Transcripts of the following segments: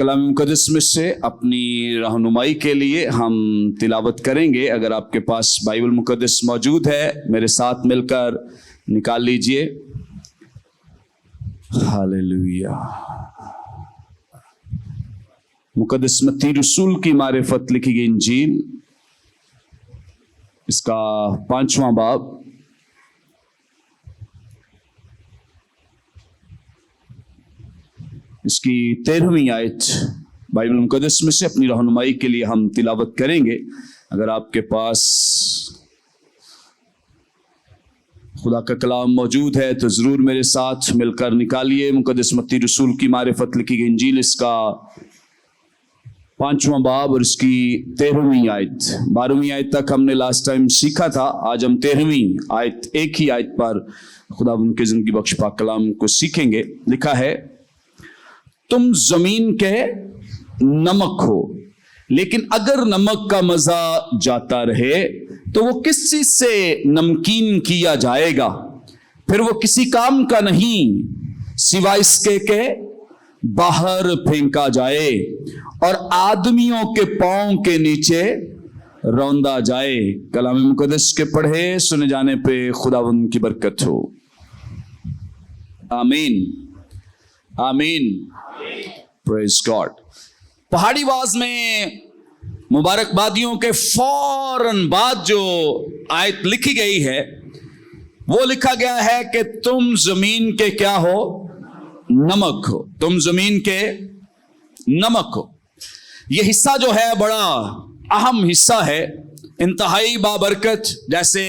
कलाम मुक़द्दस में से अपनी रहनुमाई के लिए हम तिलावत करेंगे। अगर आपके पास बाइबल मुक़द्दस मौजूद है, मेरे साथ मिलकर निकाल लीजिए। हालेलुया। मुक़द्दस मत्ती रसूल की मारिफत लिखी गई इंजील, इसका 5वां बाब, इसकी 13वीं आयत बाइबल मुक़द्दस में से अपनी रहनुमाई के लिए हम तिलावत करेंगे। अगर आपके पास खुदा का कलाम मौजूद है तो ज़रूर मेरे साथ मिलकर निकालिए। मुक़द्दस मत्ती रसूल की मारिफत लिखी गई इंजील, इसका 5वां बाब और इसकी 13वीं आयत। 12वीं आयत तक हमने लास्ट टाइम सीखा था। आज हम 13वीं आयत, एक ही आयत पर खुदा उनके ज़िंदगी बख्श पाक कलाम को सीखेंगे। लिखा है, तुम जमीन के नमक हो, लेकिन अगर नमक का मजा जाता रहे तो वो किस चीज से नमकीन किया जाएगा? फिर वो किसी काम का नहीं, सिवाय इसके के बाहर फेंका जाए और आदमियों के पांव के नीचे रौंदा जाए। कलाम मुक़द्दस के पढ़े सुने जाने पे खुदावंद की बरकत हो। आमीन आमीन। Praise God. पहाड़ी आवाज में मुबारकबादियों के फौरन बाद जो आयत लिखी गई है, वो लिखा गया है कि तुम जमीन के क्या हो? नमक हो। तुम जमीन के नमक हो। यह हिस्सा जो है बड़ा अहम हिस्सा है, इंतहाई बाबरकत। जैसे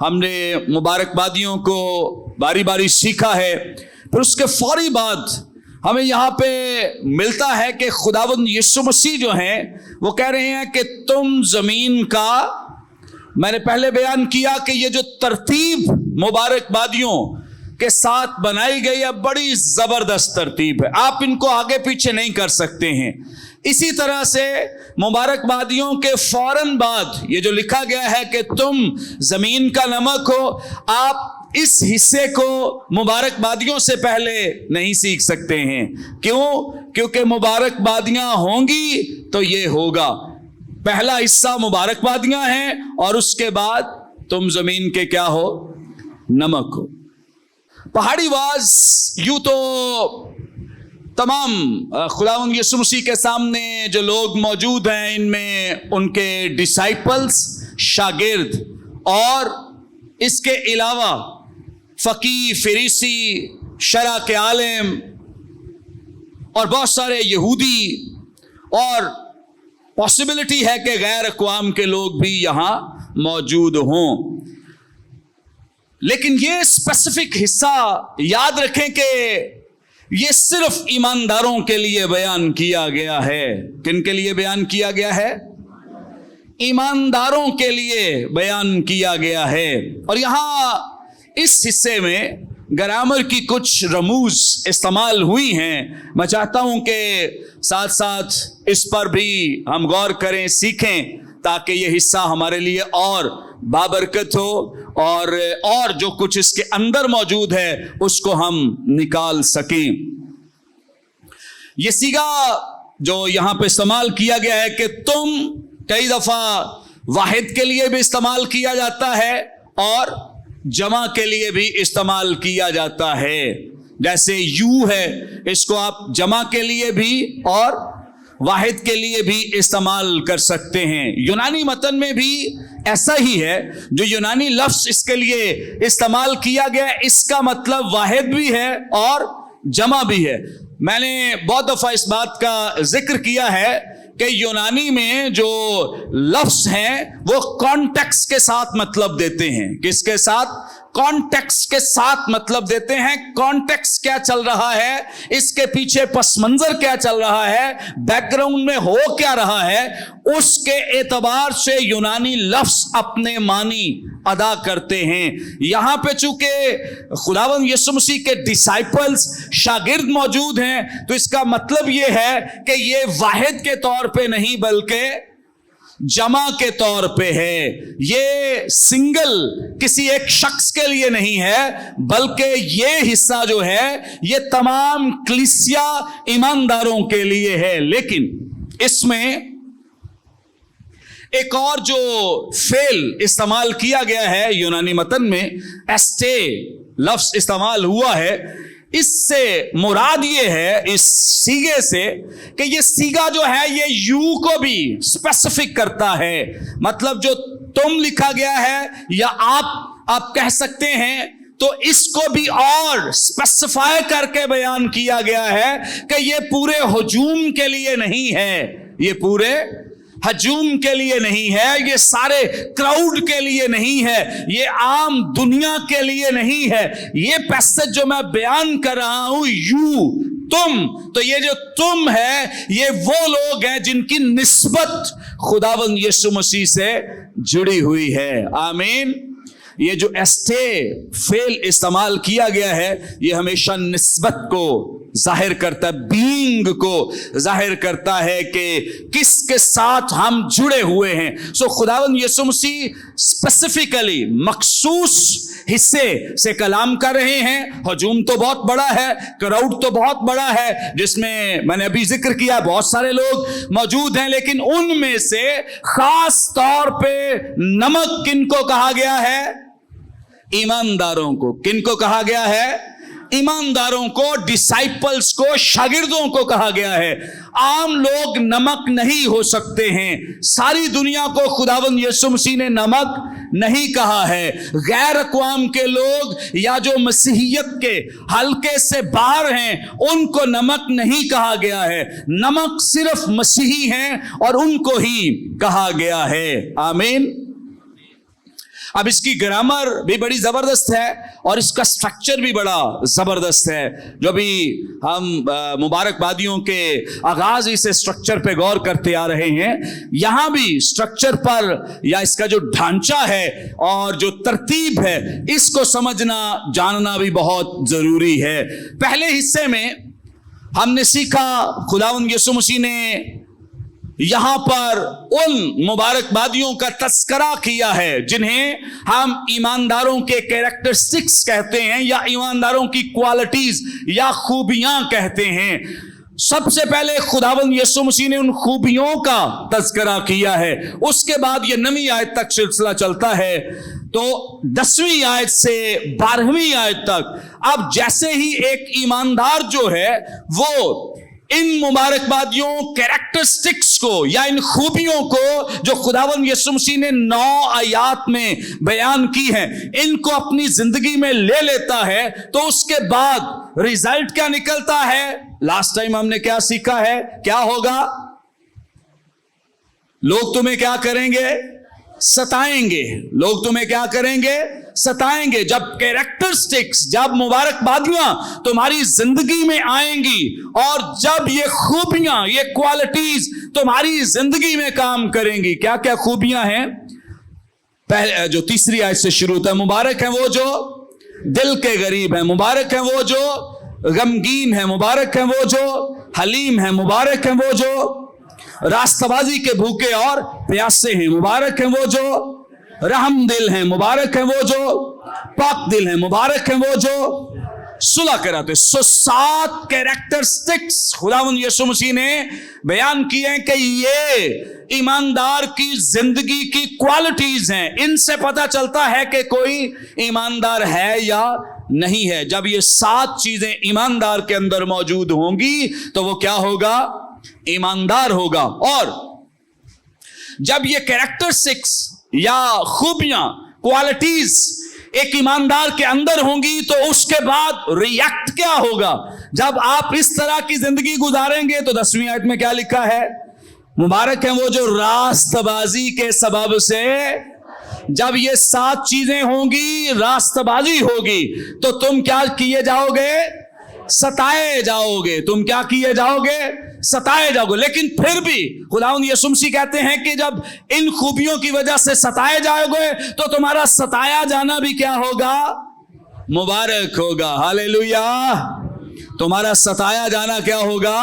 हमने मुबारकबादियों को बारी बारी सीखा है, फिर उसके फौरी बाद हमें यहाँ पे मिलता है कि खुदावंद यीशु मसीह जो हैं वो कह रहे हैं कि तुम जमीन का, मैंने पहले बयान किया कि ये जो तरतीब मुबारकबादियों के साथ बनाई गई है, बड़ी जबरदस्त तरतीब है। आप इनको आगे पीछे नहीं कर सकते हैं। इसी तरह से मुबारकबादियों के फौरन बाद ये जो लिखा गया है कि तुम जमीन का नमक हो, आप इस हिस्से को मुबारकबादियों से पहले नहीं सीख सकते हैं। क्यों? क्योंकि मुबारकबादियां होंगी तो ये होगा। पहला हिस्सा मुबारकबादियां हैं और उसके बाद तुम जमीन के क्या हो? नमक हो। पहाड़ी वाज यूं तो तमाम खुदावंद यीशु मसीह के सामने जो लोग मौजूद हैं, इनमें उनके डिसाइपल्स, शागिर्द, और इसके अलावा फकी, फरीसी, शरा के आलिम और बहुत सारे यहूदी, और पॉसिबिलिटी है कि गैर अक़वाम के लोग भी यहां मौजूद हों। लेकिन ये स्पेसिफिक हिस्सा याद रखें कि ये सिर्फ ईमानदारों के लिए बयान किया गया है। किन के लिए बयान किया गया है? ईमानदारों के लिए बयान किया गया है। और यहां इस हिस्से में ग्रामर की कुछ रमूज इस्तेमाल हुई हैं। मैं चाहता हूं कि साथ साथ इस पर भी हम गौर करें, सीखें, ताकि यह हिस्सा हमारे लिए और बाबरकत हो और जो कुछ इसके अंदर मौजूद है उसको हम निकाल सकें। यह सीगा जो यहां पे इस्तेमाल किया गया है कि तुम, कई दफा वाहिद के लिए भी इस्तेमाल किया जाता है और जमा के लिए भी इस्तेमाल किया जाता है। जैसे यू है, इसको आप जमा के लिए भी और वाहिद के लिए भी इस्तेमाल कर सकते हैं। यूनानी मतन में भी ऐसा ही है। जो यूनानी लफ्ज इसके लिए इस्तेमाल किया गया है, इसका मतलब वाहिद भी है और जमा भी है। मैंने बहुत दफा इस बात का जिक्र किया है कि यूनानी में जो लफ्ज हैं वो कॉन्टेक्स्ट के साथ मतलब देते हैं। किसके साथ? कॉन्टेक्स्ट के साथ मतलब देते हैं। कॉन्टेक्स्ट क्या चल रहा है, इसके पीछे पस मंजर क्या चल रहा है, बैकग्राउंड में हो क्या रहा है, उसके एतबार से यूनानी लफ्ज अपने मानी अदा करते हैं। यहां पे चूंकि खुदावंद यीशु मसीह के डिसाइपल्स, शागिर्द मौजूद हैं, तो इसका मतलब यह है कि ये वाहिद के तौर पे नहीं बल्कि जमा के तौर पे है। ये सिंगल किसी एक शख्स के लिए नहीं है, बल्कि ये हिस्सा जो है ये तमाम कलीसिया ईमानदारों के लिए है। लेकिन इसमें एक और जो फेल इस्तेमाल किया गया है यूनानी मतन में, एस्टे लफ्ज इस्तेमाल हुआ है, इससे मुराद ये है इस सीगे से कि ये सीगा जो है ये यू को भी स्पेसिफिक करता है। मतलब जो तुम लिखा गया है या आप कह सकते हैं, तो इसको भी और स्पेसिफाई करके बयान किया गया है कि ये पूरे हुजूम के लिए नहीं है, ये पूरे हजूम के लिए नहीं है, ये सारे क्राउड के लिए नहीं है, ये आम दुनिया के लिए नहीं है। ये पैसेज जो मैं बयान कर रहा हूं, यू तुम, तो ये जो तुम है ये वो लोग हैं जिनकी निस्बत खुदावंद यीशु मसीह से जुड़ी हुई है। आमीन। ये जो एस्टे फेल इस्तेमाल किया गया है ये हमेशा निस्बत को जाहिर करता है, बीइंग को जाहिर करता है कि किसके साथ हम जुड़े हुए हैं। सो खुदावंद यीशु मसीह स्पेसिफिकली मखसूस हिस्से से कलाम कर रहे हैं। हजूम तो बहुत बड़ा है, क्राउड तो बहुत बड़ा है, जिसमें मैंने अभी जिक्र किया बहुत सारे लोग मौजूद हैं, लेकिन उनमें से खास तौर पे नमक किनको कहा गया है? ईमानदारों को। किनको कहा गया है? ईमानदारों को, डिसाइपल्स को, शागिर्दों को कहा गया है। आम लोग नमक नहीं हो सकते हैं। सारी दुनिया को खुदावंद यीशु मसीह ने नमक नहीं कहा है। गैर अक़वाम के लोग या जो मसीहियत के हल्के से बाहर हैं उनको नमक नहीं कहा गया है। नमक सिर्फ मसीही हैं और उनको ही कहा गया है। आमीन। अब इसकी ग्रामर भी बड़ी जबरदस्त है और इसका स्ट्रक्चर भी बड़ा जबरदस्त है। जो भी हम मुबारकबादियों के आगाज इस स्ट्रक्चर पे गौर करते आ रहे हैं, यहां भी स्ट्रक्चर पर या इसका जो ढांचा है और जो तरतीब है इसको समझना जानना भी बहुत जरूरी है। पहले हिस्से में हमने सीखा खुदावंद यीशु मसीह ने यहां पर उन मुबारकबादियों का तस्करा किया है जिन्हें हम ईमानदारों के कैरेक्टरिस्टिक्स कहते हैं या ईमानदारों की क्वालिटीज या खूबियां कहते हैं। सबसे पहले खुदावंद यीशु मसीह ने उन खूबियों का तस्करा किया है। उसके बाद ये 9वीं आयत तक सिलसिला चलता है, तो 10वीं आयत से 12वीं आयत तक अब जैसे ही एक ईमानदार जो है वो इन मुबारकबादियों कैरेक्टरिस्टिक्स को या इन खूबियों को जो खुदावंद यीशु मसीह ने 9 आयात में बयान की हैं, इनको अपनी जिंदगी में ले लेता है, तो उसके बाद रिजल्ट क्या निकलता है? लास्ट टाइम हमने क्या सीखा है? क्या होगा? लोग तुम्हें क्या करेंगे? सताएंगे। लोग तुम्हें क्या करेंगे? सताएंगे। जब कैरेक्टरिस्टिक्स, जब मुबारकबादियां तुम्हारी जिंदगी में आएंगी और जब ये खूबियां, ये क्वालिटीज तुम्हारी जिंदगी में काम करेंगी। क्या क्या खूबियां हैं? पहले जो 3री आयत से शुरू होता है, मुबारक है वो जो दिल के गरीब है, मुबारक है वो जो गमगीन है, मुबारक है वो जो हलीम है, मुबारक है वो जो रास्तबाजी के भूखे और प्यासे हैं, मुबारक है वो जो रहम दिल हैं, मुबारक है वो जो पाक दिल हैं, मुबारक है वो जो सुलह कराते। सो 7 कैरेक्टरिस्टिक्स खुदावंद यीशु मसीह ने बयान किए हैं कि ये ईमानदार की जिंदगी की क्वालिटीज हैं। इनसे पता चलता है कि कोई ईमानदार है या नहीं है। जब ये 7 चीजें ईमानदार के अंदर मौजूद होंगी तो वो क्या होगा? ईमानदार होगा। और जब ये कैरेक्टरिस्टिक्स या खूबियां, क्वालिटीज एक ईमानदार के अंदर होंगी तो उसके बाद रिएक्ट क्या होगा? जब आप इस तरह की जिंदगी गुजारेंगे तो 10वीं आयत में क्या लिखा है? मुबारक है वो जो रास्तबाजी के सबब से, जब ये 7 चीजें होंगी, रास्तबाजी होगी, तो तुम क्या किए जाओगे? सताए जाओगे। तुम क्या किए जाओगे? सताए जाओगे। लेकिन फिर भी खुदावंद यीशु मसीह कहते हैं कि जब इन खूबियों की वजह से सताए जाओगे तो तुम्हारा सताया जाना भी क्या होगा? मुबारक होगा। हालेलुया। तुम्हारा सताया जाना क्या होगा?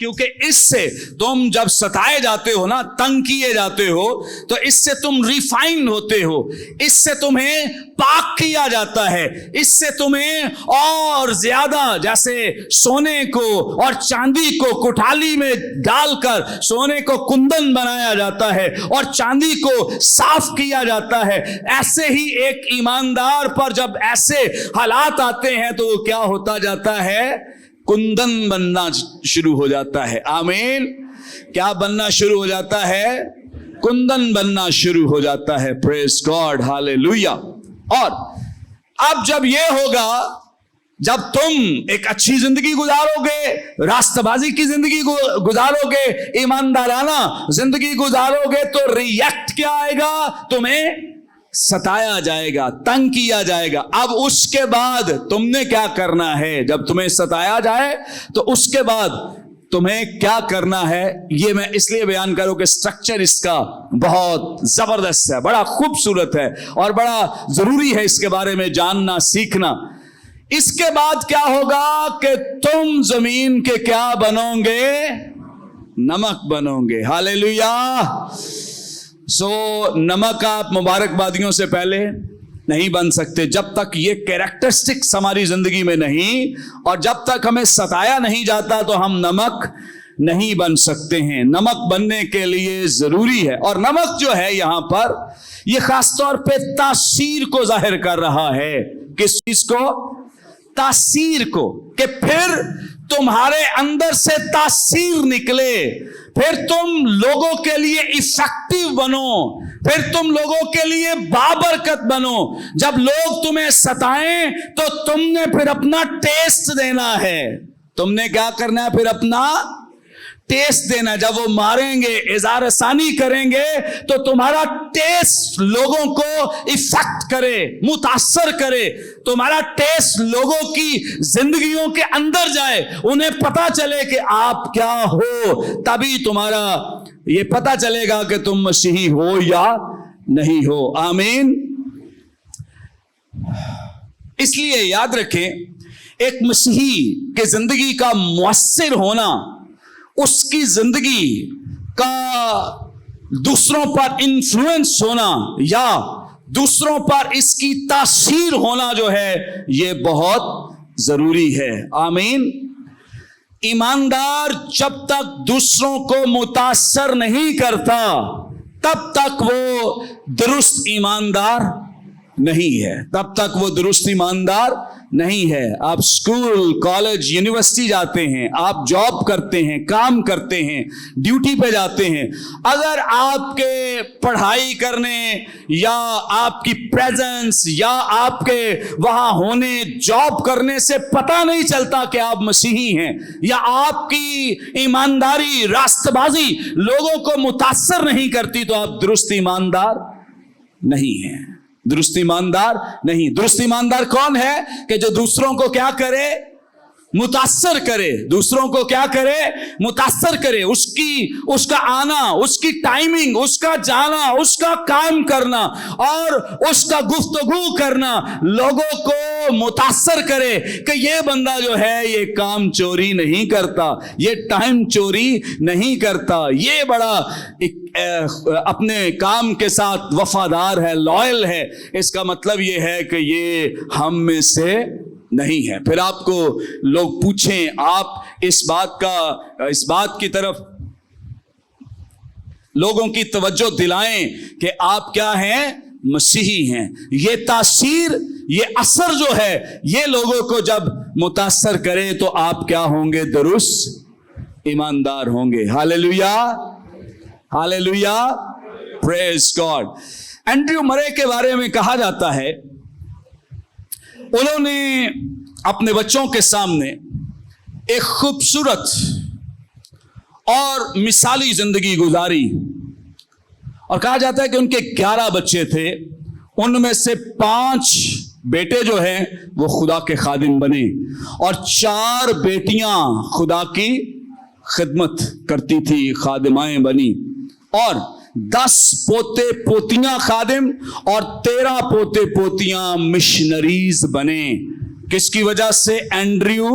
क्योंकि इससे तुम जब सताए जाते हो ना, तंग किए जाते हो, तो इससे तुम रिफाइन होते हो, इससे तुम्हें पाक किया जाता है, इससे तुम्हें और ज्यादा, जैसे सोने को और चांदी को कुठाली में डालकर सोने को कुंदन बनाया जाता है और चांदी को साफ किया जाता है, ऐसे ही एक ईमानदार पर जब ऐसे हालात आते हैं तो वो क्या होता जाता है? कुंदन बनना शुरू हो जाता है। आमीन। क्या बनना शुरू हो जाता है? कुंदन बनना शुरू हो जाता है। Praise God, hallelujah. और अब जब ये होगा, जब तुम एक अच्छी जिंदगी गुजारोगे, रास्तबाजी की जिंदगी गुजारोगे, ईमानदाराना जिंदगी गुजारोगे, तो रिएक्ट क्या आएगा? तुम्हें सताया जाएगा, तंग किया जाएगा। अब उसके बाद तुमने क्या करना है? जब तुम्हें सताया जाए तो उसके बाद तुम्हें क्या करना है, ये मैं इसलिए बयान करूं कि स्ट्रक्चर इसका बहुत जबरदस्त है, बड़ा खूबसूरत है और बड़ा जरूरी है इसके बारे में जानना, सीखना। इसके बाद क्या होगा कि तुम जमीन के क्या बनोगे? नमक बनोगे। हालेलुया। नमक आप मुबारकबादियों से पहले नहीं बन सकते जब तक ये कैरेक्टरिस्टिक्स हमारी जिंदगी में नहीं, और जब तक हमें सताया नहीं जाता तो हम नमक नहीं बन सकते हैं। नमक बनने के लिए जरूरी है। और नमक जो है यहां पर, ये खासतौर पे तासीर को जाहिर कर रहा है। किस चीज को? तासीर को। कि फिर तुम्हारे अंदर से तासीर निकले, फिर तुम लोगों के लिए इफेक्टिव बनो, फिर तुम लोगों के लिए बाबरकत बनो। जब लोग तुम्हें सताएं तो तुमने फिर अपना टेस्ट देना है। तुमने क्या करना है? फिर अपना टेस्ट देना। जब वो मारेंगे, इज़हार आसानी करेंगे, तो तुम्हारा टेस्ट लोगों को इफेक्ट करे, मुतासर करे, तुम्हारा टेस्ट लोगों की जिंदगियों के अंदर जाए, उन्हें पता चले कि आप क्या हो। तभी तुम्हारा ये पता चलेगा कि तुम मसीही हो या नहीं हो। आमीन। इसलिए याद रखें, एक मसीही के जिंदगी का मुअस्सिर होना, उसकी जिंदगी का दूसरों पर इन्फ्लुएंस होना या दूसरों पर इसकी तासीर होना जो है, ये बहुत जरूरी है। आमीन। ईमानदार जब तक दूसरों को मुतासर नहीं करता, तब तक वो दुरुस्त ईमानदार नहीं है, तब तक वो दुरुस्त ईमानदार नहीं है। आप स्कूल, कॉलेज, यूनिवर्सिटी जाते हैं, आप जॉब करते हैं, काम करते हैं, ड्यूटी पे जाते हैं, अगर आपके पढ़ाई करने या आपकी प्रेजेंस या आपके वहां होने, जॉब करने से पता नहीं चलता कि आप मसीही हैं, या आपकी ईमानदारी, रास्तबाजी लोगों को मुतासर नहीं करती, तो आप दुरुस्त ईमानदार नहीं हैं। दुरुस्त ईमानदार नहीं। दुरुस्त ईमानदार कौन है? कि जो दूसरों को क्या करे? मुतासर करे। दूसरों को क्या करे? मुतासर करे। उसका आना, उसकी टाइमिंग, उसका जाना, उसका काम करना और उसका गुफ्तगू करना लोगों को मुतासर करे कि ये बंदा जो है ये काम चोरी नहीं करता, ये टाइम चोरी नहीं करता, ये बड़ा अपने काम के साथ वफादार है, लॉयल है। इसका मतलब ये है कि ये हम में से नहीं है। फिर आपको लोग पूछें, आप इस बात की तरफ लोगों की तवज्जो दिलाएं कि आप क्या हैं? मसीही हैं। ये तासीर, ये असर जो है, ये लोगों को जब मुतासर करे तो आप क्या होंगे? दुरुस्त ईमानदार होंगे। Hallelujah, hallelujah, praise God. Andrew मरे के बारे में कहा जाता है, उन्होंने अपने बच्चों के सामने एक खूबसूरत और मिसाली जिंदगी गुजारी, और कहा जाता है कि उनके 11 बच्चे थे, उनमें से 5 बेटे जो हैं वो खुदा के खादिम बने और 4 बेटियां खुदा की खिदमत करती थी, खादिमाएं बनी, और 10 पोते पोतियां खादिम और 13 पोते पोतियां मिशनरीज बने। किसकी वजह से? एंड्रयू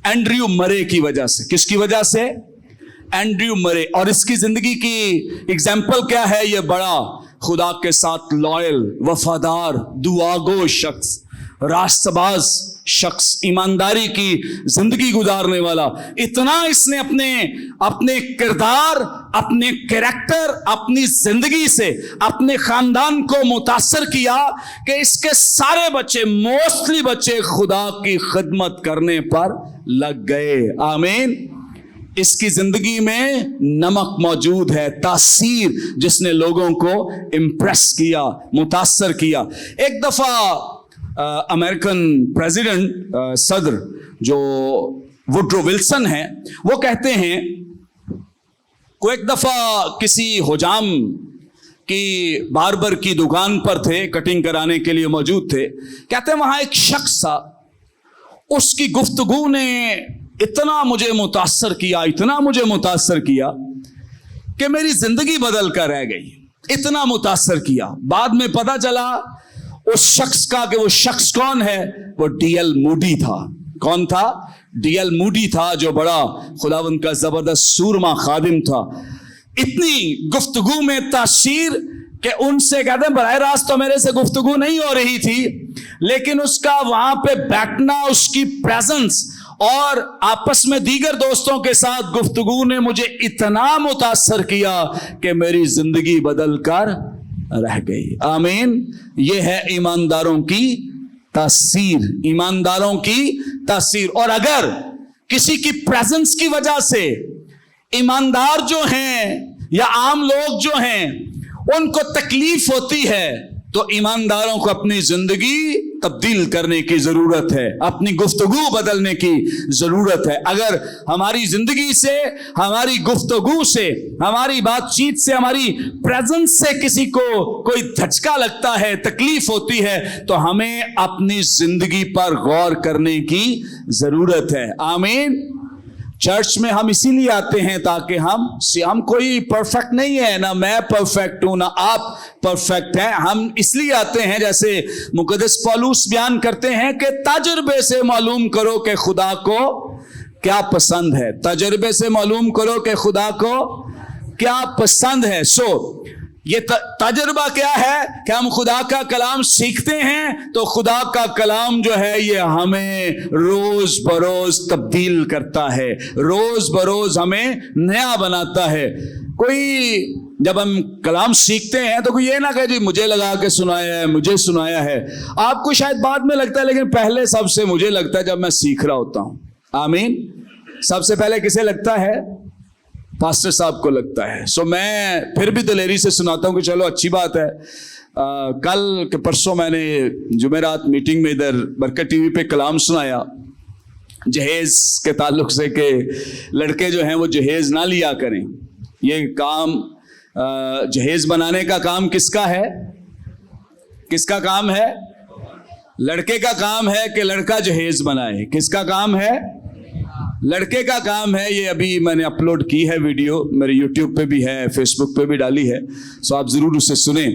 एंड्रयू मरे की वजह से। किसकी वजह से? एंड्रयू मरे। और इसकी जिंदगी की एग्जाम्पल क्या है? ये बड़ा खुदा के साथ लॉयल, वफादार, दुआगो शख्स, रास्तबाज शख्स, ईमानदारी की जिंदगी गुजारने वाला। इतना इसने अपने किरदार, अपने कैरेक्टर, अपनी जिंदगी से अपने खानदान को मुतासर किया कि इसके सारे बच्चे, मोस्टली बच्चे, खुदा की खिदमत करने पर लग गए। आमीन। इसकी जिंदगी में नमक मौजूद है, तासीर, जिसने लोगों को इंप्रेस किया, मुतासर किया। एक दफा अमेरिकन प्रेसिडेंट, सदर जो वुड्रो विल्सन है, वो कहते हैं वो एक दफा किसी हुजाम की बार्बर की दुकान पर थे, कटिंग कराने के लिए मौजूद थे। कहते हैं वहां एक शख्स था, उसकी गुफ्तगू ने इतना मुझे मुतासर किया, इतना मुझे मुतासर किया कि मेरी जिंदगी बदल कर रह गई। इतना मुतासर किया। बाद में पता चला उस शख्स का कि वो शख्स कौन है? वो डीएल मूडी था। कौन था? डीएल मूडी था, जो बड़ा खुदावंद का जबरदस्त सूरमा खादिम था। इतनी गुफ्तगू में तासीर कि उनसे कहते हैं बराह रास्त तो मेरे से गुफ्तगू नहीं हो रही थी, लेकिन उसका वहां पे बैठना, उसकी प्रेजेंस और आपस में दीगर दोस्तों के साथ गुफ्तगू ने मुझे इतना मुतासर किया कि मेरी जिंदगी बदल कर रह गई। आमीन। यह है ईमानदारों की तासीर, ईमानदारों की तासीर। और अगर किसी की प्रेजेंस की वजह से ईमानदार जो हैं या आम लोग जो हैं उनको तकलीफ होती है, तो ईमानदारों को अपनी जिंदगी तब्दील करने की जरूरत है, अपनी गुफ्तगू बदलने की जरूरत है। अगर हमारी जिंदगी से, हमारी गुफ्तगू से, हमारी बातचीत से, हमारी प्रेजेंस से किसी को कोई धचका लगता है, तकलीफ होती है, तो हमें अपनी जिंदगी पर गौर करने की जरूरत है। आमीन। चर्च में हम इसीलिए आते हैं ताकि हम कोई परफेक्ट नहीं है, ना मैं परफेक्ट हूं, ना आप परफेक्ट हैं। हम इसलिए आते हैं, जैसे मुकद्दस पौलुस बयान करते हैं कि तजुर्बे से मालूम करो कि खुदा को क्या पसंद है। तजुर्बे से मालूम करो कि खुदा को क्या पसंद है। ये तजुर्बा क्या है कि हम खुदा का कलाम सीखते हैं, तो खुदा का कलाम जो है ये हमें रोज बरोज तब्दील करता है, रोज बरोज हमें नया बनाता है। कोई जब हम कलाम सीखते हैं तो कोई ये ना कहे जी मुझे लगा के सुनाया है, मुझे सुनाया है। आपको शायद बाद में लगता है, लेकिन पहले सबसे मुझे लगता है जब मैं सीख रहा होता हूं। आमीन। सबसे पहले किसे लगता है? पास्टर साहब को लगता है। मैं फिर भी दिलेरी से सुनाता हूं कि चलो अच्छी बात है। कल के परसों मैंने जुमेरात मीटिंग में इधर बरकत टीवी पे कलाम सुनाया जहेज के ताल्लुक से, कि लड़के जो हैं वो जहेज ना लिया करें। ये काम जहेज बनाने का काम किसका है? किसका काम है? लड़के का काम है कि लड़का जहेज बनाए। किसका काम है? लड़के का काम है। ये अभी मैंने अपलोड की है वीडियो, मेरे यूट्यूब पे भी है, फेसबुक पे भी डाली है, सो आप जरूर उसे सुने।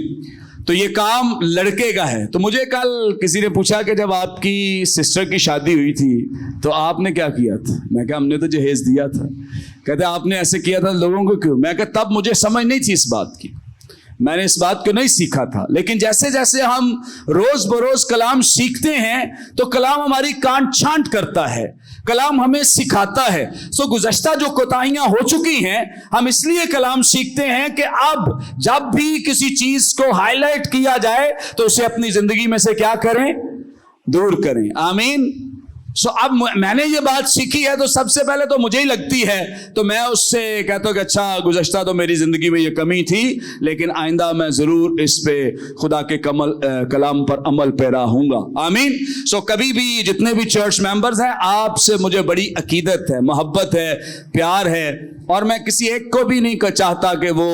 तो ये काम लड़के का है। तो मुझे कल किसी ने पूछा कि जब आपकी सिस्टर की शादी हुई थी तो आपने क्या किया था? मैं कहा हमने तो जहेज दिया था। कहते आपने ऐसे किया था लोगों को क्यों? मैं कहा तब मुझे समझ नहीं थी इस बात की, मैंने इस बात को नहीं सीखा था। लेकिन जैसे जैसे हम रोज बरोज कलाम सीखते हैं तो कलाम हमारी काट छांट करता है, कलाम हमें सिखाता है। गुज़श्ता जो कोताहियां हो चुकी हैं, हम इसलिए कलाम सीखते हैं कि अब जब भी किसी चीज को हाईलाइट किया जाए तो उसे अपनी जिंदगी में से क्या करें? दूर करें। आमीन। अब मैंने ये बात सीखी है तो सबसे पहले तो मुझे ही लगती है, तो मैं उससे कहता हूं कि अच्छा गुज़श्ता तो मेरी जिंदगी में ये कमी थी, लेकिन आइंदा मैं जरूर इस पे खुदा के कलाम पर अमल पैरा हूंगा। आमीन। कभी भी जितने भी चर्च मेंबर्स हैं, आपसे मुझे बड़ी अकीदत है, मोहब्बत है, प्यार है, और मैं किसी एक को भी नहीं चाहता कि वो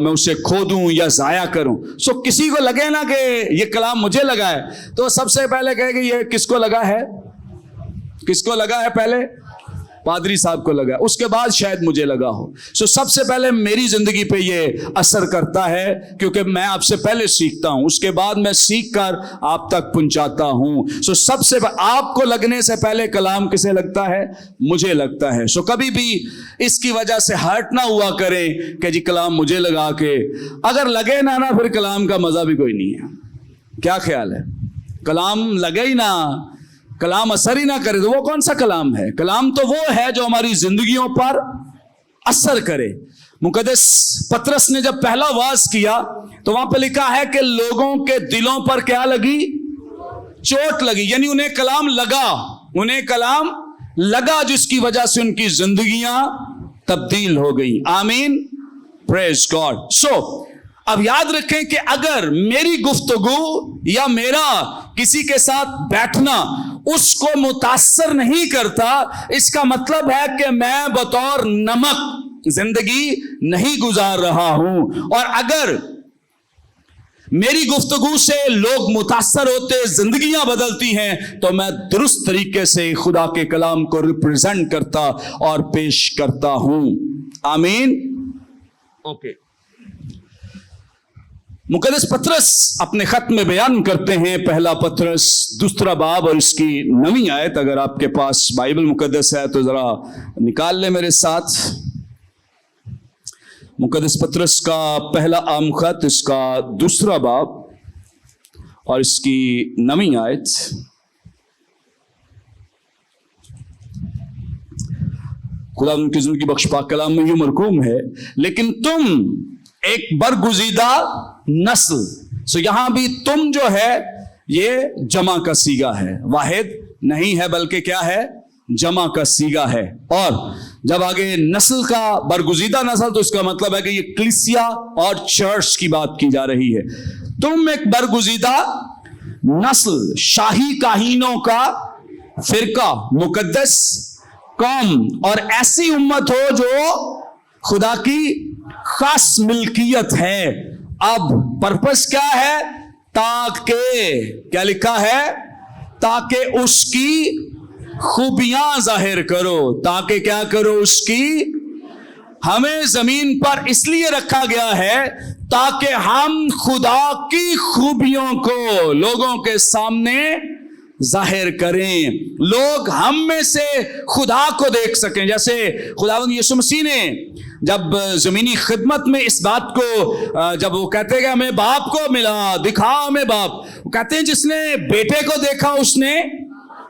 मैं उसे खो दूं या जाया करूं। किसी को लगे ना कि ये कलाम मुझे लगा है, तो सबसे पहले कहे कि ये किसको लगा है? किसको लगा है? पहले पादरी साहब को लगा, उसके बाद शायद मुझे लगा हो। सो सबसे पहले मेरी जिंदगी पे ये असर करता है, क्योंकि मैं आपसे पहले सीखता हूं, उसके बाद मैं सीख कर आप तक पहुंचाता हूं। सो सबसे आपको लगने से पहले कलाम किसे लगता है? मुझे लगता है। सो कभी भी इसकी वजह से हर्ट ना हुआ करें कि जी कलाम मुझे लगा के, अगर लगे ना फिर कलाम का मजा भी कोई नहीं है। क्या ख्याल है? कलाम लगे ही ना, कलाम असर ही ना करे तो वो कौन सा कलाम है? कलाम तो वो है जो हमारी जिंदगियों पर असर करे। मुकद्दस पतरस ने जब पहला वाज किया तो वहां पे लिखा है कि लोगों के दिलों पर क्या लगी? चोट लगी, यानी उन्हें कलाम लगा, उन्हें कलाम लगा, जिसकी वजह से उनकी जिंदगियां तब्दील हो गई। आमीन, प्रेज गॉड। सो अब याद रखें कि अगर मेरी गुफ्तगू या मेरा किसी के साथ बैठना उसको मुतासर नहीं करता, इसका मतलब है कि मैं बतौर नमक जिंदगी नहीं गुजार रहा हूं। और अगर मेरी गुफ्तगू से लोग मुतासर होते, जिंदगियां बदलती हैं, तो मैं दुरुस्त तरीके से खुदा के कलाम को रिप्रेजेंट करता और पेश करता हूं। आमीन। ओके। मुकद्दस पतरस अपने खत में बयान करते हैं, पहला पतरस 2 बाब और इसकी 9वीं आयत। अगर आपके पास बाइबल मुकद्दस है तो जरा निकाल ले मेरे साथ। मुकद्दस पतरस का पहला आम खत, इसका 2 बाब और इसकी 9वीं आयत। खुदा उनकी जिंदगी बख्श पाक कलाम में यूं मरकूम है, लेकिन तुम एक बरगुजीदा नस्ल। सो यहां भी तुम जो है ये जमा का सीगा है, वाहिद नहीं है बल्कि क्या है? जमा का सीगा है। और जब आगे नस्ल का बरगुजीदा नस्ल, तो इसका मतलब है कि ये कलीसिया और चर्च की बात की जा रही है। तुम एक बरगुजीदा नस्ल, शाही काहीनों का फिरका, मुकद्दस कौम और ऐसी उम्मत हो जो खुदा की खास मिल्कियत है। अब पर्पस क्या है? ताकि, क्या लिखा है? ताकि उसकी खूबियां जाहिर करो। ताकि क्या करो? उसकी। हमें जमीन पर इसलिए रखा गया है ताकि हम खुदा की खूबियों को लोगों के सामने जाहिर करें, लोग हम में से खुदा को देख सकें। जैसे खुदावंद यीशु मसीह ने जब जमीनी खिदमत में इस बात को, जब वो कहते हैं कि हमें बाप को मिला, दिखा हमें बाप, वो कहते हैं जिसने बेटे को देखा उसने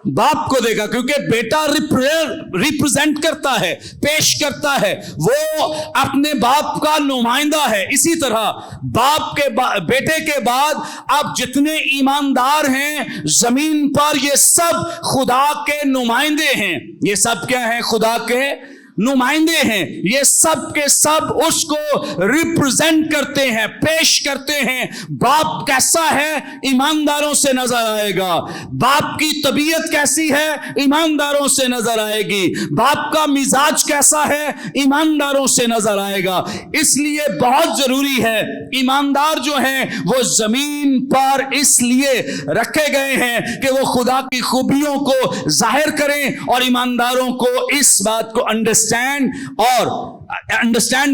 बाप को देखा, क्योंकि बेटा रिप्रेजेंट करता है, पेश करता है, वो अपने बाप का नुमाइंदा है। इसी तरह बाप के बेटे के बाद अब जितने ईमानदार हैं जमीन पर, ये सब खुदा के नुमाइंदे हैं। ये सब क्या हैं? खुदा के नुमाइंदे हैं। ये सब के सब उसको रिप्रेजेंट करते हैं, पेश करते हैं। बाप कैसा है? ईमानदारों से नजर आएगा। बाप की तबीयत कैसी है? ईमानदारों से नजर आएगी। बाप का मिजाज कैसा है? ईमानदारों से नजर आएगा। इसलिए बहुत जरूरी है, ईमानदार जो हैं वो जमीन पर इसलिए रखे गए हैं कि वो खुदा की खूबियों को जाहिर करें, और ईमानदारों को इस बात को अंडरस्टैंड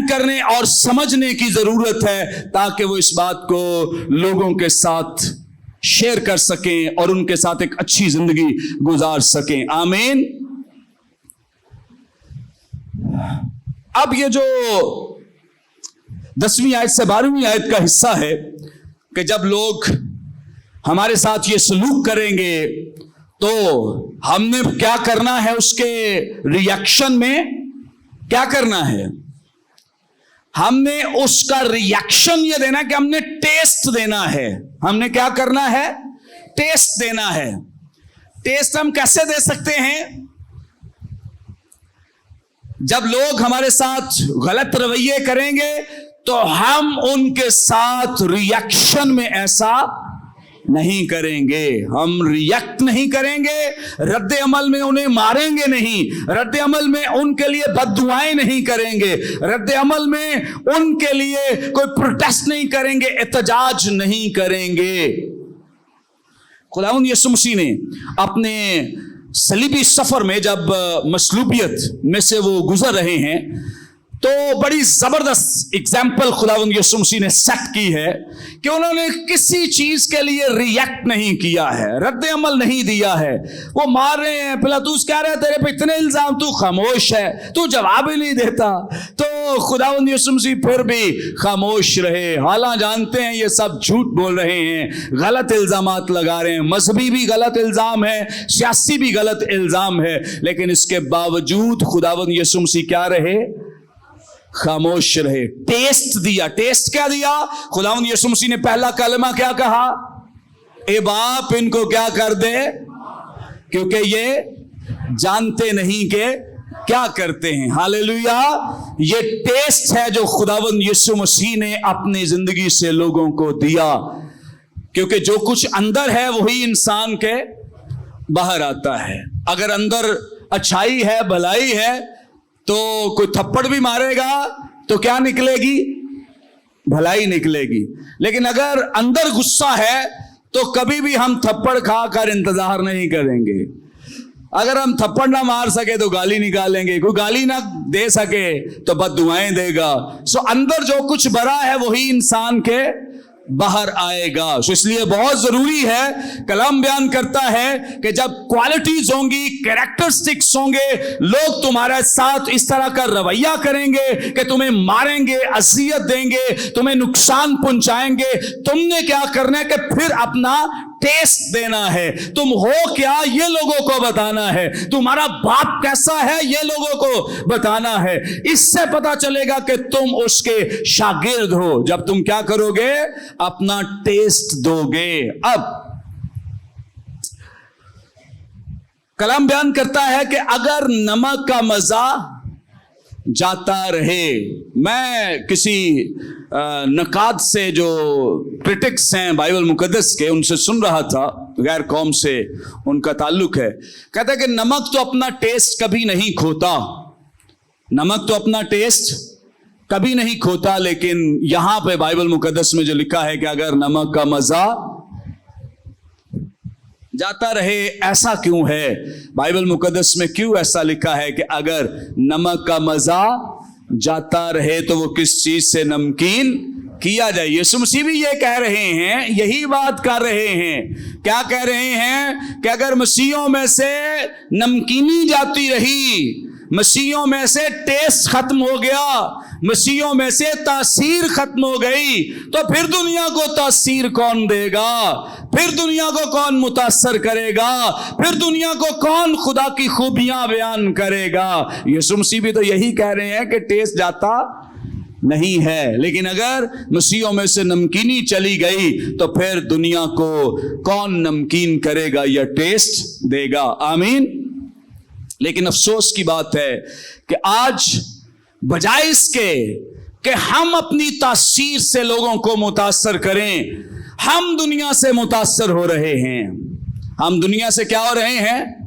करने और समझने की जरूरत है, ताकि वो इस बात को लोगों के साथ शेयर कर सकें और उनके साथ एक अच्छी जिंदगी गुजार सकें। आमीन। अब ये जो 10वीं आयत से 12वीं आयत का हिस्सा है कि जब लोग हमारे साथ ये सलूक करेंगे तो हमने क्या करना है? उसके रिएक्शन में क्या करना है? हमने उसका रिएक्शन ये देना है कि हमने टेस्ट देना है। हमने क्या करना है? टेस्ट देना है। टेस्ट हम कैसे दे सकते हैं? जब लोग हमारे साथ गलत रवैये करेंगे तो हम उनके साथ रिएक्शन में ऐसा नहीं करेंगे। हम रिएक्ट नहीं करेंगे, रद्द अमल में उन्हें मारेंगे नहीं, रद्द अमल में उनके लिए बद्दुआएं नहीं करेंगे, रद्द अमल में उनके लिए कोई प्रोटेस्ट नहीं करेंगे, एहतजाज नहीं करेंगे। खुदावंद यीशु मसीह ने अपने सलीबी सफर में जब मसलूबियत में से वो गुजर रहे हैं, तो बड़ी जबरदस्त एग्जाम्पल खुदावंद यीशु मसीह ने सेट की है कि उन्होंने किसी चीज के लिए रिएक्ट नहीं किया है, रद्द अमल नहीं दिया है। वो मार रहे हैं, पिलातूस कह रहे हैं तेरे पे इतने इल्जाम, तू खामोश है, तू जवाब ही नहीं देता। तो खुदावंद यीशु मसीह फिर भी खामोश रहे। हालांकि जानते हैं ये सब झूठ बोल रहे हैं, गलत इल्जामात लगा रहे हैं, मजहबी भी गलत इल्जाम है, सियासी भी गलत इल्जाम है, लेकिन इसके बावजूद खुदावंद यीशु मसीह क्या रहे? खामोश रहे। टेस्ट दिया। टेस्ट क्या दिया? खुदावंद यीशु मसीह ने पहला कलमा क्या कहा? ए बाप इनको क्या कर दे, क्योंकि ये जानते नहीं कि क्या करते हैं। हालेलुया। ये टेस्ट है जो खुदावंद यीशु मसीह ने अपनी जिंदगी से लोगों को दिया, क्योंकि जो कुछ अंदर है वही इंसान के बाहर आता है। अगर अंदर अच्छाई है, भलाई है, तो कोई थप्पड़ भी मारेगा तो क्या निकलेगी? भलाई निकलेगी। लेकिन अगर अंदर गुस्सा है तो कभी भी हम थप्पड़ खाकर इंतजार नहीं करेंगे। अगर हम थप्पड़ ना मार सके तो गाली निकालेंगे, कोई गाली ना दे सके तो बद्दुआएं देगा। सो अंदर जो कुछ भरा है वही इंसान के बाहर आएगा। सो इसलिए बहुत जरूरी है, कलाम बयान करता है कि जब क्वालिटीज होंगी, कैरेक्टरिस्टिक्स होंगे, लोग तुम्हारे साथ इस तरह का रवैया करेंगे कि तुम्हें मारेंगे, अजियत देंगे, तुम्हें नुकसान पहुंचाएंगे, तुमने क्या करना है कि फिर अपना टेस्ट देना है। तुम हो क्या ये लोगों को बताना है, तुम्हारा बाप कैसा है ये लोगों को बताना है। इससे पता चलेगा कि तुम उसके शागिर्द हो जब तुम क्या करोगे? अपना टेस्ट दोगे। अब कलाम बयान करता है कि अगर नमक का मजा जाता रहे, मैं किसी नकाद से जो क्रिटिक्स हैं बाइबल मुकद्दस के, उनसे सुन रहा था, गैर कौम से उनका ताल्लुक है। कहता है कि नमक तो अपना टेस्ट कभी नहीं खोता, नमक तो अपना टेस्ट कभी नहीं खोता, लेकिन यहां पे बाइबल मुकद्दस में जो लिखा है कि अगर नमक का मजा जाता रहे, ऐसा क्यों है? बाइबल मुकद्दस में क्यों ऐसा लिखा है कि अगर नमक का मजा जाता रहे तो वो किस चीज से नमकीन किया जाए? यीशु मसीह भी ये कह रहे हैं, यही बात कर रहे हैं। क्या कह रहे हैं? कि अगर मसीहों में से नमकीनी जाती रही, मसीहों में से टेस्ट खत्म हो गया, मसीहों में से तासीर खत्म हो गई, तो फिर दुनिया को तासीर कौन देगा? फिर दुनिया को कौन मुतासर करेगा? फिर दुनिया को कौन खुदा की खूबियां बयान करेगा? यीशु मसीह भी तो यही कह रहे हैं कि टेस्ट जाता नहीं है, लेकिन अगर मसीहों में से नमकीनी चली गई तो फिर दुनिया को कौन नमकीन करेगा या टेस्ट देगा? आमीन। लेकिन अफसोस की बात है कि आज बजाय इसके कि हम अपनी तासीर से लोगों को मुतासर करें, हम दुनिया से मुतासर हो रहे हैं। हम दुनिया से क्या हो रहे हैं?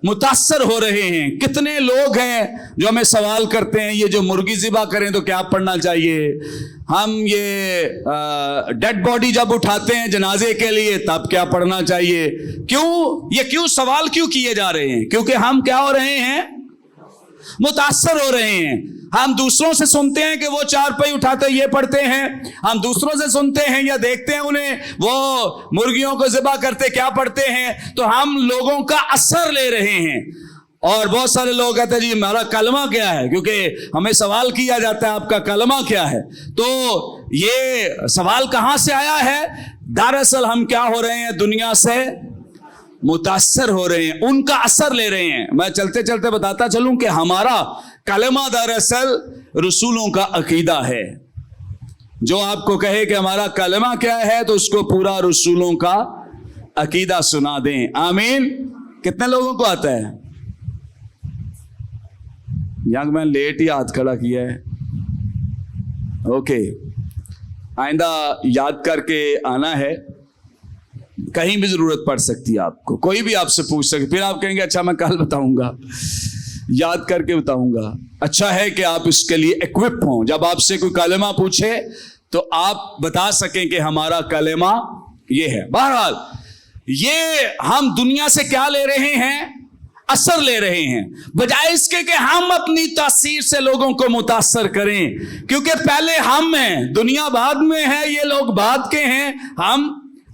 मुतासर हो रहे हैं। कितने लोग हैं जो हमें सवाल करते हैं, ये जो मुर्गी ज़िबा करें तो क्या पढ़ना चाहिए? हम ये डेड बॉडी जब उठाते हैं जनाजे के लिए तब क्या पढ़ना चाहिए? क्यों? ये क्यों सवाल क्यों किए जा रहे हैं? क्योंकि हम क्या हो रहे हैं? मुतासर हो रहे हैं। हम दूसरों से सुनते हैं कि वो चारपाई उठाते ये पढ़ते हैं, हम दूसरों से सुनते हैं या देखते हैं उन्हें वो मुर्गियों को ज़िबा करते क्या पढ़ते हैं, तो हम लोगों का असर ले रहे हैं। और बहुत सारे लोग कहते हैं जी हमारा कलमा क्या है, क्योंकि हमें सवाल किया जाता है आपका कलमा क्या है। तो ये सवाल कहां से आया है? दरअसल हम क्या हो रहे हैं? दुनिया से मुतासर हो रहे हैं, उनका असर ले रहे हैं। मैं चलते चलते बताता चलूं कि हमारा कलमा दरअसल रसूलों का अकीदा है। जो आपको कहे कि हमारा कलमा क्या है तो उसको पूरा रसूलों का अकीदा सुना दें। आमीन। कितने लोगों को आता है? यंग मैन लेट ही हाथ खड़ा किया है। ओके, आइंदा याद करके आना है, कहीं भी जरूरत पड़ सकती है आपको, कोई भी आपसे पूछ सके, फिर आप कहेंगे अच्छा मैं कल बताऊंगा, याद करके बताऊंगा। अच्छा है कि आप इसके लिए इक्विप हों, जब आपसे कोई कलमा पूछे तो आप बता सकें कि हमारा कलमा ये है। बहरहाल ये हम दुनिया से क्या ले रहे हैं? असर ले रहे हैं, बजाय इसके कि हम अपनी तासीर से लोगों को मुतासर करें। क्योंकि पहले हम हैं, दुनिया बाद में है, ये लोग बाद के हैं, हम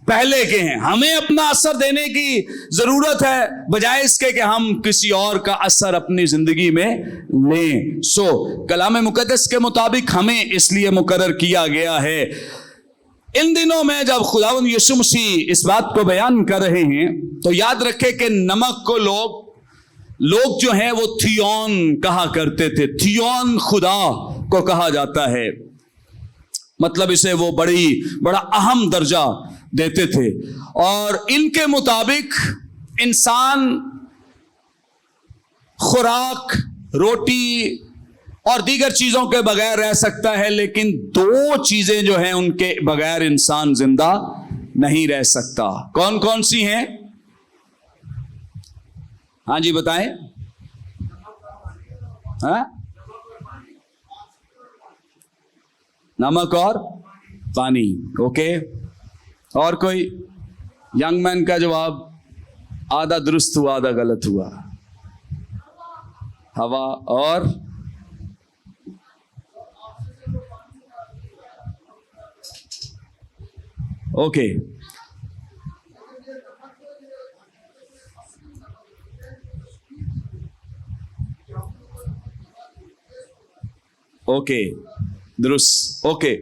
पहले के हैं। हमें अपना असर देने की जरूरत है, बजाय इसके कि हम किसी और का असर अपनी जिंदगी में लें। कलाम मुकद्दस के मुताबिक हमें इसलिए मुकर्रर किया गया है। इन दिनों में जब खुदावंद यीशु मसीह इस बात को बयान कर रहे हैं, तो याद रखें कि नमक को लोग जो हैं वो थियोन कहा करते थे। थियोन खुदा को कहा जाता है, मतलब इसे वो बड़ा अहम दर्जा देते थे। और इनके मुताबिक इंसान खुराक, रोटी और दीगर चीजों के बगैर रह सकता है, लेकिन दो चीजें जो हैं उनके बगैर इंसान जिंदा नहीं रह सकता। कौन कौन सी हैं? हाँ जी बताएं। हाँ? नमक और पानी। ओके, और कोई? यंग मैन का जवाब आधा दुरुस्त हुआ आधा गलत हुआ। हवा और ओके, ओके, दुरुस्त। ओके,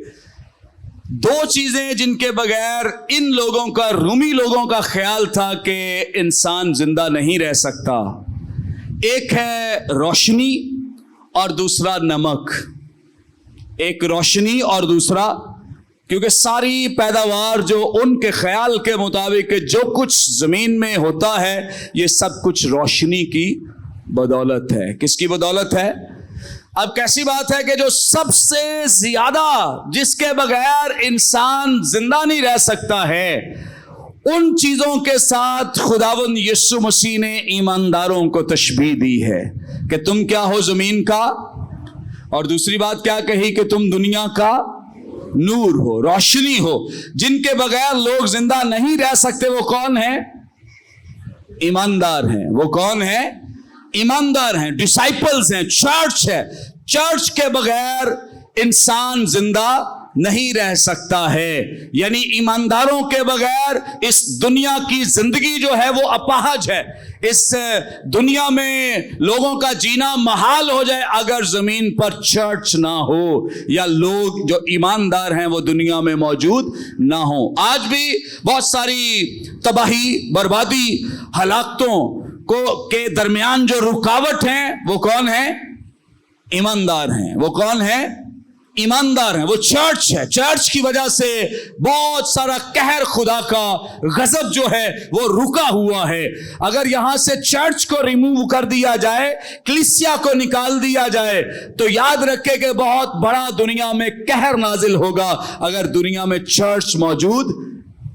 दो चीजें जिनके बगैर इन लोगों का, रूमी लोगों का ख्याल था कि इंसान जिंदा नहीं रह सकता। एक है रोशनी और दूसरा नमक। एक रोशनी और दूसरा, क्योंकि सारी पैदावार जो उनके ख्याल के मुताबिक जो कुछ जमीन में होता है, ये सब कुछ रोशनी की बदौलत है। किसकी बदौलत है? अब कैसी बात है कि जो सबसे ज्यादा, जिसके बगैर इंसान जिंदा नहीं रह सकता है, उन चीजों के साथ खुदावंद यीशु मसीह ने ईमानदारों को तशबीह दी है कि तुम क्या हो? जमीन का। और दूसरी बात क्या कही? कि तुम दुनिया का नूर हो, रोशनी हो। जिनके बगैर लोग जिंदा नहीं रह सकते, वो कौन है? ईमानदार हैं। वो कौन है? ईमानदार हैं, डिसाइपल्स हैं, चर्च है। चर्च के बगैर इंसान जिंदा नहीं रह सकता है। यानी ईमानदारों के बगैर इस दुनिया की जिंदगी जो है वो अपाहज है। इस दुनिया में लोगों का जीना महाल हो जाए अगर जमीन पर चर्च ना हो, या लोग जो ईमानदार हैं वो दुनिया में मौजूद ना हो। आज भी बहुत सारी तबाही, बर्बादी, हलाकतों के दरमियान जो रुकावट हैं, वो कौन है? ईमानदार हैं। वो कौन है? ईमानदार हैं। वो चर्च है। चर्च की वजह से बहुत सारा कहर, खुदा का गजब जो है वो रुका हुआ है। अगर यहां से चर्च को रिमूव कर दिया जाए, कलीसिया को निकाल दिया जाए, तो याद रखे कि बहुत बड़ा दुनिया में कहर नाजिल होगा अगर दुनिया में चर्च मौजूद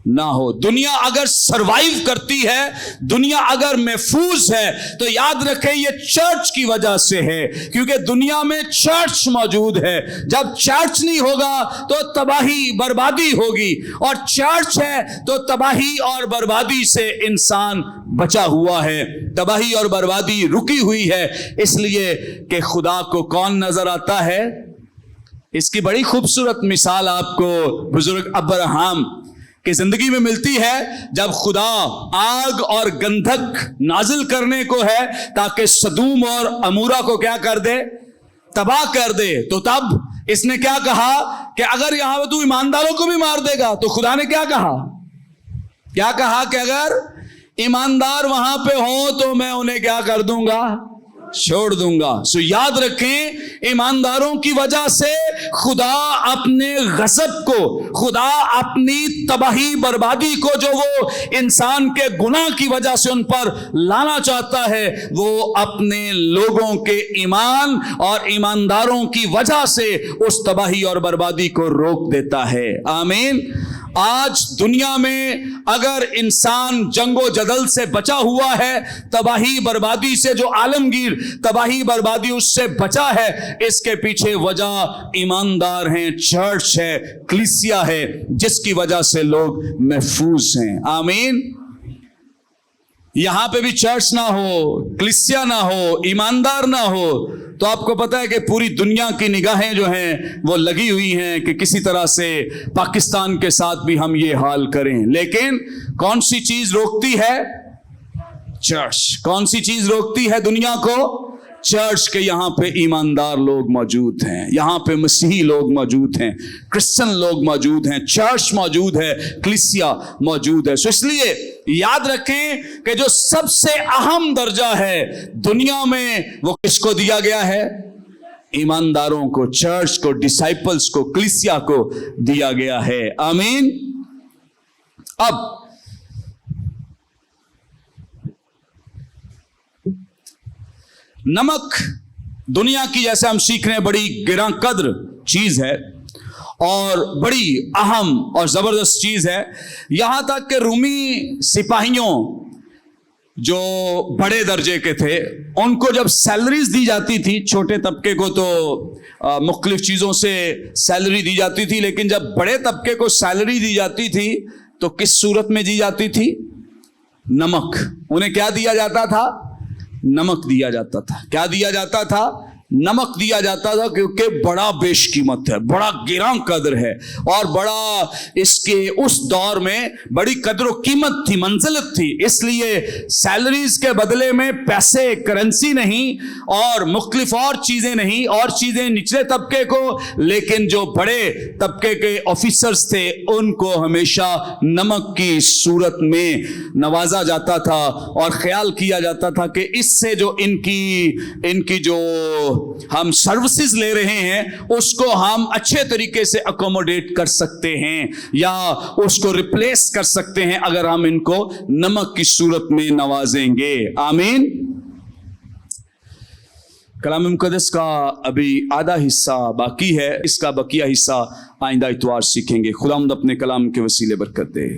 ना हो। दुनिया अगर सरवाइव करती है, दुनिया अगर महफूज है, तो याद रखें ये चर्च की वजह से है, क्योंकि दुनिया में चर्च मौजूद है। जब चर्च नहीं होगा तो तबाही, बर्बादी होगी, और चर्च है तो तबाही और बर्बादी से इंसान बचा हुआ है। तबाही और बर्बादी रुकी हुई है, इसलिए कि खुदा को कौन नजर आता है? इसकी बड़ी खूबसूरत मिसाल आपको बुजुर्ग अब्राहम की जिंदगी में मिलती है, जब खुदा आग और गंधक नाजिल करने को है ताकि सदूम और अमूरा को क्या कर दे? तबाह कर दे। तो तब इसने क्या कहा कि अगर यहां पर तू ईमानदारों को भी मार देगा, तो खुदा ने क्या कहा? क्या कहा कि अगर ईमानदार वहां पे हो तो मैं उन्हें क्या कर दूंगा? छोड़ दूंगा। सो याद रखें, ईमानदारों की वजह से खुदा अपने गजब को, खुदा अपनी तबाही बर्बादी को जो वो इंसान के गुनाह की वजह से उन पर लाना चाहता है, वो अपने लोगों के ईमान और ईमानदारों की वजह से उस तबाही और बर्बादी को रोक देता है। आमीन। आज दुनिया में अगर इंसान जंगो जदल से बचा हुआ है, तबाही बर्बादी से, जो आलमगीर तबाही बर्बादी उससे बचा है, इसके पीछे वजह ईमानदार हैं, चर्च है, कलीसिया है, जिसकी वजह से लोग महफूज हैं। आमीन। यहां पे भी चर्च ना हो, कलीसिया ना हो, ईमानदार ना हो, तो आपको पता है कि पूरी दुनिया की निगाहें जो हैं वो लगी हुई हैं कि किसी तरह से पाकिस्तान के साथ भी हम ये हाल करें। लेकिन कौन सी चीज रोकती है? चर्च। कौन सी चीज रोकती है दुनिया को? चर्च के यहाँ पे ईमानदार लोग मौजूद हैं, यहाँ पे मसीही लोग मौजूद हैं, क्रिश्चियन लोग मौजूद हैं, चर्च मौजूद है, कलीसिया मौजूद है। सो इसलिए याद रखें कि जो सबसे अहम दर्जा है दुनिया में वो किसको दिया गया है? ईमानदारों को, चर्च को, डिसाइपल्स को, कलीसिया को दिया गया है। आमीन। अब नमक दुनिया की, जैसे हम सीख रहे हैं, बड़ी गिरा कद्र चीज है और बड़ी अहम और जबरदस्त चीज है। यहां तक कि रूमी सिपाहियों जो बड़े दर्जे के थे, उनको जब सैलरीज दी जाती थी, छोटे तबके को तो मुख्तलिफ चीजों से सैलरी दी जाती थी, लेकिन जब बड़े तबके को सैलरी दी जाती थी तो किस सूरत में दी जाती थी? नमक। उन्हें क्या दिया जाता था? नमक दिया जाता था। क्या दिया जाता था? नमक दिया जाता था, क्योंकि बड़ा बेशकीमत है, बड़ा गिरा कद्र है और बड़ा इसके उस दौर में बड़ी कद्र कीमत थी, मंजिलत थी। इसलिए सैलरीज के बदले में पैसे, करेंसी नहीं और मुख्तलिफ और चीजें नहीं, और चीजें निचले तबके को, लेकिन जो बड़े तबके के ऑफिसर्स थे उनको हमेशा नमक की सूरत में नवाजा जाता था और ख्याल किया जाता था कि इससे जो इनकी जो हम सर्विसेज ले रहे हैं उसको हम अच्छे तरीके से अकोमोडेट कर सकते हैं या उसको रिप्लेस कर सकते हैं अगर हम इनको नमक की सूरत में नवाजेंगे। आमीन। कलाम मुक़द्दस का अभी आधा हिस्सा बाकी है, इसका बकिया हिस्सा आइंदा इतवार सीखेंगे। खुदावंद अपने कलाम के वसीले बरकत दे।